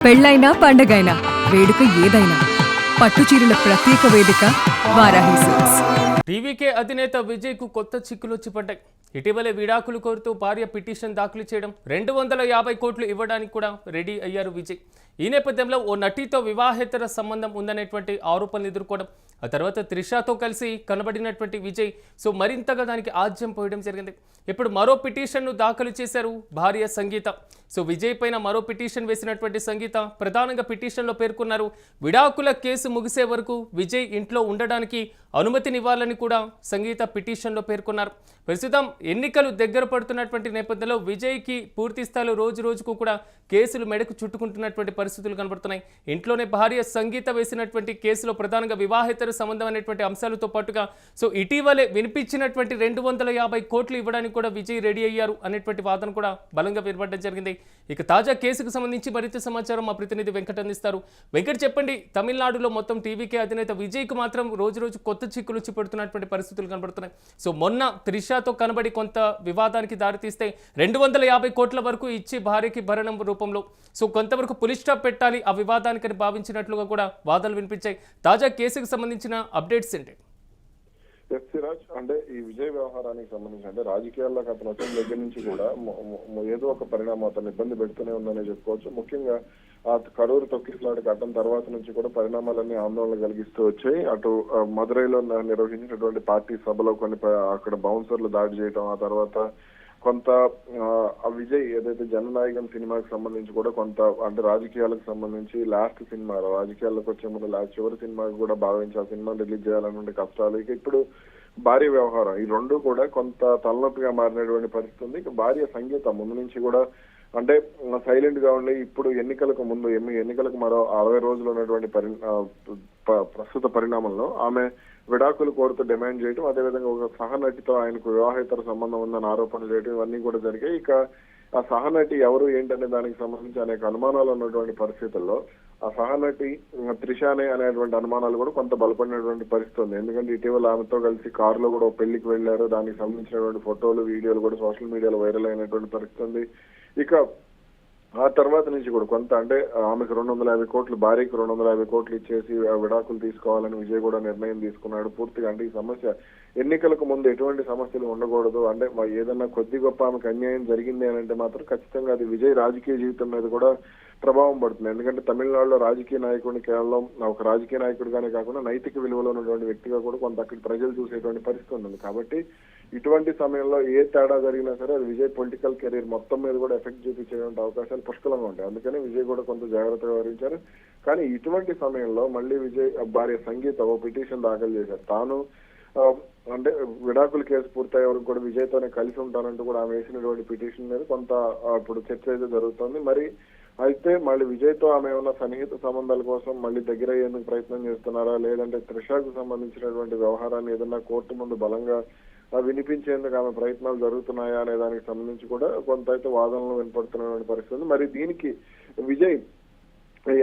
పెళ్ళైనా పండగైనా వేడుక ఏదైనా పట్టుచీరల ప్రత్యేక వేదిక వారాహి సిల్క్స్. టీవీకే అధినేత విజయ్ కు కొత్త చిక్కులు వచ్చి పడ్డాయి. ఇటీవలే విడాకులు కోరుతూ భార్య పిటిషన్ దాఖలు చేయడం, 250 కోట్లు ఇవ్వడానికి కూడా రెడీ అయ్యారు విజయ్. ఈ నేపథ్యంలో ఓ నటితో వివాహేతర సంబంధం ఉందనేటువంటి ఆరోపణలు ఎదుర్కోవడం, ఆ తర్వాత త్రిషాతో కలిసి కనబడినటువంటి విజయ్ మరింతగా దానికి ఆజ్యం పోయడం జరిగింది. ఇప్పుడు మరో పిటిషన్ను దాఖలు చేశారు భార్య సంగీత. విజయ్ పైన మరో పిటిషన్ వేసినటువంటి సంగీత ప్రధానంగా పిటిషన్లో పేర్కొన్నారు, విడాకుల కేసు ముగిసే వరకు విజయ్ ఇంట్లో ఉండడానికి అనుమతినివ్వాలని కూడా సంగీత పిటిషన్లో పేర్కొన్నారు. ప్రస్తుతం ఎన్నికలు దగ్గర పడుతున్నటువంటి నేపథ్యంలో విజయ్కి పూర్తి స్థాయిలో రోజు రోజుకు కూడా కేసులు మెడకు చుట్టుకుంటున్నటువంటి పరిస్థితులు కనబడుతున్నాయి. ఇంట్లోనే భార్య సంగీత వేసినటువంటి కేసులో ప్రధానంగా వివాహేతర సంబంధం అనేటువంటి అంశాలతో పాటుగా ఇటీవలే వినిపించినటువంటి 250 కోట్లు ఇవ్వడానికి కూడా విజయ్ రెడీ అయ్యారు అనేటువంటి వాదన కూడా బలంగా వినబడడం జరిగింది. ఇక తాజా కేసుకు సంబంధించి మరింత సమాచారం మా ప్రతినిధి వెంకట్ అందిస్తారు. వెంకట్, చెప్పండి, తమిళనాడులో మొత్తం టీవీకే అధినేత విజయ్కి మాత్రం రోజు రోజు కొత్త చిక్కులు వచ్చి పెడుతున్నటువంటి పరిస్థితులు కనబడుతున్నాయి. మొన్న త్రిషాతో కనబడి కొంత వివాదానికి దారితీస్తే 250 కోట్ల వరకు ఇచ్చి భార్యకి భరణం రూపంలో కొంతవరకు పులి స్టాప్ పెట్టాలి ఆ వివాదానికని భావించినట్లుగా కూడా వాదనలు వినిపించాయి. తాజా కేసుకు సంబంధించిన అప్డేట్స్ ఏంటి? సిరాజ్, అంటే ఈ విజయ్ వ్యవహారానికి సంబంధించి అంటే రాజకీయాల్లోకి అతను వచ్చిన దగ్గర నుంచి కూడా ఏదో ఒక పరిణామం అతను ఇబ్బంది పెడుతూనే ఉందనే చెప్పుకోవచ్చు. ముఖ్యంగా ఆ కడూరు తొక్కిసలాట ఘటన తర్వాత నుంచి కూడా పరిణామాలన్నీ ఆందోళన కలిగిస్తూ వచ్చాయి. అటు మదురైలో నిర్వహించినటువంటి పార్టీ సభలో కొన్ని అక్కడ బౌన్సర్లు దాడి చేయడం, ఆ తర్వాత కొంత విజయ్ ఏదైతే జననాయకం సినిమాకి సంబంధించి కూడా కొంత అంటే రాజకీయాలకు సంబంధించి లాస్ట్ సినిమా రాజకీయాలకు వచ్చే ముందు చివరి సినిమాకి కూడా భావించి ఆ సినిమా రిలీజ్ చేయాలనే కష్టాలు, ఇక ఇప్పుడు భార్య వ్యవహారం, ఈ రెండు కూడా కొంత తలనొప్పిగా మారినటువంటి పరిస్థితి ఉంది. ఇక భార్య సంగీత ముందు నుంచి కూడా అంటే సైలెంట్ గా ఉండి ఇప్పుడు ఎన్నికలకు ముందు ఎన్నికలకు మరో 60 రోజులు ఉన్నటువంటి ప్రస్తుత పరిణామంలో ఆమె విడాకులు కోరుతూ డిమాండ్ చేయడం, అదేవిధంగా ఒక సహనటితో ఆయనకు వివాహేతర సంబంధం ఉందని ఆరోపణలు చేయడం, ఇవన్నీ కూడా జరిగాయి. ఇక ఆ సహనటి ఎవరు ఏంటనే దానికి సంబంధించి అనేక అనుమానాలు ఉన్నటువంటి పరిస్థితుల్లో ఆ సహనటి త్రిషానే అనేటువంటి అనుమానాలు కూడా కొంత బలపడినటువంటి పరిస్థితి ఉంది. ఎందుకంటే ఇటీవల ఆమెతో కలిసి కారులో కూడా పెళ్లికి వెళ్లారు, దానికి సంబంధించినటువంటి ఫోటోలు వీడియోలు కూడా సోషల్ మీడియాలో వైరల్ అయినటువంటి పరిస్థితి ఉంది. ఇక ఆ తర్వాత నుంచి కూడా కొంత అంటే ఆమెకు 250 కోట్లు, భార్యకి 250 కోట్లు ఇచ్చేసి విడాకులు తీసుకోవాలని విజయ్ కూడా నిర్ణయం తీసుకున్నాడు. పూర్తిగా అంటే ఈ సమస్య ఎన్నికలకు ముందు ఎటువంటి సమస్యలు ఉండకూడదు, అంటే ఏదన్నా కొద్ది గొప్ప ఆమెకు అన్యాయం జరిగింది అని అంటే మాత్రం ఖచ్చితంగా అది విజయ్ రాజకీయ జీవితం మీద కూడా ప్రభావం పడుతుంది. ఎందుకంటే తమిళనాడులో రాజకీయ నాయకుడిని కేవలం ఒక రాజకీయ నాయకుడిగానే కాకుండా నైతిక విలువలో ఉన్నటువంటి వ్యక్తిగా కూడా కొంత అక్కడ ప్రజలు చూసేటువంటి పరిస్థితి ఉంది. కాబట్టి ఇటువంటి సమయంలో ఏ తేడా జరిగినా సరే అది విజయ్ పొలిటికల్ కెరీర్ మొత్తం మీద కూడా ఎఫెక్ట్ చూపించేటువంటి అవకాశాలు పుష్కలంగా ఉంటాయి. అందుకని విజయ్ కూడా కొంత జాగ్రత్తగా వ్యవహరించారు. కానీ ఇటువంటి సమయంలో మళ్ళీ విజయ్ భార్య సంగీత ఓ పిటిషన్ దాఖలు చేశారు. తాను అంటే విడాకుల కేసు పూర్తయ్యే వరకు కూడా విజయ్తోనే కలిసి ఉంటానంటూ కూడా ఆమె వేసినటువంటి పిటిషన్ మీద కొంత ఇప్పుడు చర్చ అయితే జరుగుతోంది. మరి అయితే మళ్ళీ విజయ్తో ఆమె ఏమన్నా సన్నిహిత సంబంధాల కోసం మళ్ళీ దగ్గర అయ్యేందుకు ప్రయత్నం చేస్తున్నారా, లేదంటే త్రిషాకు సంబంధించినటువంటి వ్యవహారాన్ని ఏదన్నా కోర్టు ముందు బలంగా వినిపించేందుకు ఆమె ప్రయత్నాలు జరుగుతున్నాయా అనే దానికి సంబంధించి కూడా కొంత అయితే వాదనలు వినపడుతున్నటువంటి పరిస్థితి. మరి దీనికి విజయ్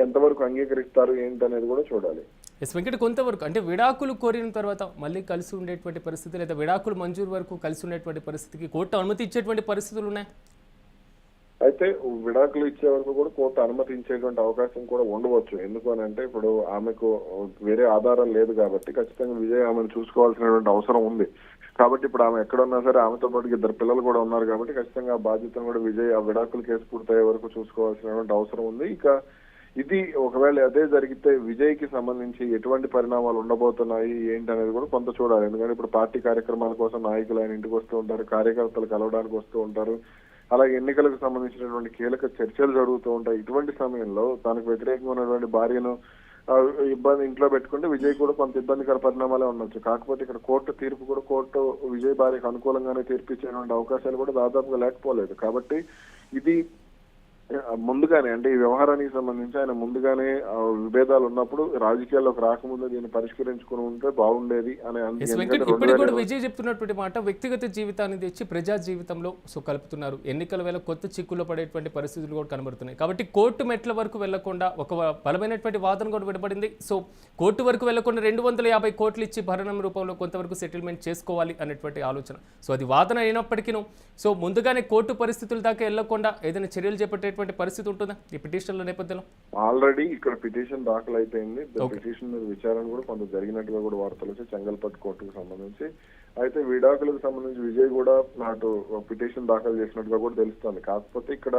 ఎంతవరకు అంగీకరిస్తారు ఏంటనేది కూడా చూడాలి. వెంకట, కొంతవరకు అంటే విడాకులు కోరిన తర్వాత మళ్ళీ కలిసి ఉండేటువంటి పరిస్థితి, లేదా విడాకులు మంజూరు వరకు కలిసి ఉండేటువంటి పరిస్థితికి కోర్టు అనుమతి ఇచ్చేటువంటి పరిస్థితులు ఉన్నాయి. అయితే విడాకులు ఇచ్చే వరకు కూడా కోర్టు అనుమతించేటువంటి అవకాశం కూడా ఉండవచ్చు. ఎందుకు అని అంటే ఇప్పుడు ఆమెకు వేరే ఆధారం లేదు కాబట్టి ఖచ్చితంగా విజయ్ ఆమెను చూసుకోవాల్సినటువంటి అవసరం ఉంది. కాబట్టి ఇప్పుడు ఆమె ఎక్కడున్నా సరే ఆమెతో పాటు 2 పిల్లలు కూడా ఉన్నారు కాబట్టి ఖచ్చితంగా ఆ బాధ్యతను కూడా విజయ్ ఆ విడాకుల కేసు పూర్తయ్యే వరకు చూసుకోవాల్సినటువంటి అవసరం ఉంది. ఇక ఇది ఒకవేళ అదే జరిగితే విజయ్ కి సంబంధించి ఎటువంటి పరిణామాలు ఉండబోతున్నాయి ఏంటి అనేది కూడా కొంత చూడాలి. ఎందుకంటే ఇప్పుడు పార్టీ కార్యక్రమాల కోసం నాయకులు ఆయన ఇంటికి వస్తూ ఉంటారు, కార్యకర్తలు కలవడానికి వస్తూ ఉంటారు, అలాగే ఎన్నికలకు సంబంధించినటువంటి కీలక చర్చలు జరుగుతూ ఉంటాయి. ఇటువంటి సమయంలో తనకు వ్యతిరేకంగా ఉన్నటువంటి భార్యను ఇబ్బంది ఇంట్లో పెట్టుకుంటే విజయ్ కూడా కొంత ఇబ్బందికర పరిణామాలే ఉండొచ్చు. కాకపోతే ఇక్కడ కోర్టు తీర్పు కూడా కోర్టు విజయ్ భార్యకు అనుకూలంగానే తీర్పు ఇచ్చేటువంటి అవకాశాలు కూడా దాదాపుగా లేకపోలేదు. కాబట్టి ఇది ముందుగానే అంటే ఈ వ్యవహారానికి సంబంధించి ఆయన ముందుగానే విభేదాలు ఉన్నప్పుడు రాజకీయాల్లోకి రాకముందు దీన్ని పరిష్కరించుకుని ఉంటే బాగుండేది అని కూడా విజయ్ చెప్తున్నటువంటి మాట, వ్యక్తిగత జీవితాన్ని తెచ్చి ప్రజా జీవితంలో కలుపుతున్నారు. ఎన్నికల వేళ కొత్త చిక్కుల్లో పడేటువంటి పరిస్థితులు కూడా కనబడుతున్నాయి. కాబట్టి కోర్టు మెట్ల వరకు వెళ్లకుండా ఒక బలమైనటువంటి వాదన కూడా వినబడింది. కోర్టు వరకు వెళ్లకుండా 250 కోట్లు ఇచ్చి భరణం రూపంలో కొంతవరకు సెటిల్మెంట్ చేసుకోవాలి అనేటువంటి ఆలోచన. అది వాదన అయినప్పటికీ ముందుగానే కోర్టు పరిస్థితుల దాకా వెళ్లకుండా ఏదైనా చర్యలు చేపట్టే స్పందించేటువంటి పరిస్థితి ఉంటుందా ఈ పిటిషన్ల నేపథ్యంలో? ఆల్రెడీ ఇక్కడ పిటిషన్ దాఖలు అయిపోయింది. పిటిషన్ మీద విచారణ కూడా కొంత జరిగినట్టుగా కూడా వార్తలు వచ్చి చెంగల్పట్టు కోర్టుకు సంబంధించి. అయితే విడాకులకు సంబంధించి విజయ్ కూడా నాటు పిటిషన్ దాఖలు చేసినట్టుగా కూడా తెలుస్తోంది. కాకపోతే ఇక్కడ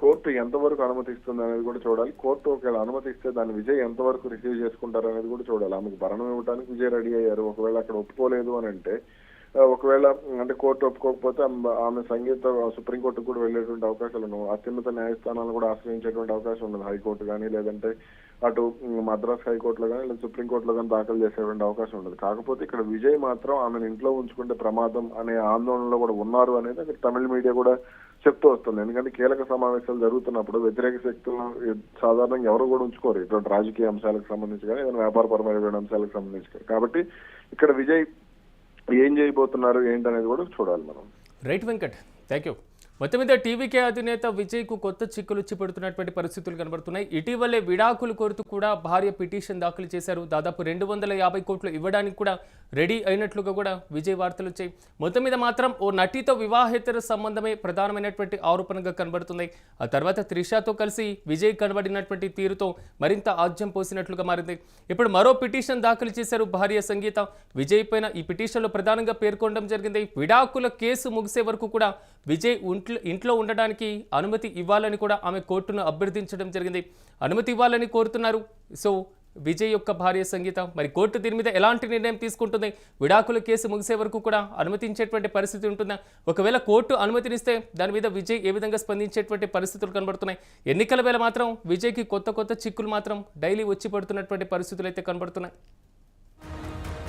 కోర్టు ఎంతవరకు అనుమతిస్తుంది అనేది కూడా చూడాలి. కోర్టు ఒకవేళ అనుమతిస్తే దాన్ని విజయ్ ఎంతవరకు రిసీవ్ చేసుకుంటారు అనేది కూడా చూడాలి. ఆమెకు భరణం ఇవ్వడానికి విజయ్ రెడీ అయ్యారు. ఒకవేళ అక్కడ ఒప్పుకోలేదు అని అంటే, ఒకవేళ అంటే కోర్టు ఒప్పుకోకపోతే ఆమె సంగీత సుప్రీంకోర్టుకు కూడా వెళ్ళేటువంటి అవకాశాలు ఉన్నాయి. అత్యున్నత న్యాయస్థానాలను కూడా ఆశ్రయించేటువంటి అవకాశం ఉండదు. హైకోర్టు కానీ, లేదంటే అటు మద్రాస్ హైకోర్టులో కానీ, లేదా సుప్రీంకోర్టులో కానీ దాఖలు చేసేటువంటి అవకాశం ఉండదు. కాకపోతే ఇక్కడ విజయ్ మాత్రం ఆమెను ఇంట్లో ఉంచుకుంటే ప్రమాదం అనే ఆందోళనలో కూడా ఉన్నారు అనేది అక్కడ తమిళ మీడియా కూడా చెప్తూ వస్తుంది. ఎందుకంటే కీలక సమావేశాలు జరుగుతున్నప్పుడు వ్యతిరేక శక్తులను సాధారణంగా ఎవరు కూడా ఉంచుకోరు, ఇటువంటి రాజకీయ అంశాలకు సంబంధించి కానీ, ఏదైనా వ్యాపారపరమైన అంశాలకు సంబంధించి కానీ. కాబట్టి ఇక్కడ విజయ్ ఏం చేయబోతున్నారు ఏంటనేది కూడా చూడాలి మనం. Right Venkat, thank you. మొత్తం మీద టీవీకే అధినేత విజయ్కు కొత్త చిక్కులు వచ్చి పెడుతున్నటువంటి పరిస్థితులు కనబడుతున్నాయి. ఇటీవలే విడాకులు కోరుతూ కూడా భార్య పిటిషన్ దాఖలు చేశారు. దాదాపు 250 కోట్లు ఇవ్వడానికి కూడా రెడీ అయినట్లుగా కూడా విజయ్ వార్తలు వచ్చాయి. మొత్తం మీద మాత్రం ఓ నటితో వివాహేతర సంబంధమే ప్రధానమైనటువంటి ఆరోపణగా కనబడుతుంది. ఆ తర్వాత త్రిషాతో కలిసి విజయ్ కనబడినటువంటి తీరుతో మరింత ఆజ్యం పోసినట్లుగా మారింది. ఇప్పుడు మరో పిటిషన్ దాఖలు చేశారు భార్య సంగీత. విజయ్ పైన ఈ పిటిషన్లో ప్రధానంగా పేర్కొనడం జరిగింది. విడాకుల కేసు ముగిసే వరకు కూడా విజయ్ ఇంట్లో ఉండడానికి అనుమతి ఇవ్వాలని కూడా ఆమె కోర్టును అభ్యర్థించడం జరిగింది. అనుమతి ఇవ్వాలని కోరుతున్నారు. సో విజయ్ యొక్క భార్య సంగీత, మరి కోర్టు దీని మీద ఎలాంటి నిర్ణయం తీసుకుంటుంది? విడాకుల కేసు ముగిసే వరకు కూడా అనుమతించేటువంటి పరిస్థితి ఉంటుందా? ఒకవేళ కోర్టు అనుమతినిస్తే దాని మీద విజయ్ ఏ విధంగా స్పందించేటువంటి పరిస్థితులు కనబడుతున్నాయి? ఎన్నికల వేళ మాత్రం విజయ్కి కొత్త చిక్కులు మాత్రం డైలీ వచ్చి పడుతున్నటువంటి పరిస్థితులు అయితే కనబడుతున్నాయి.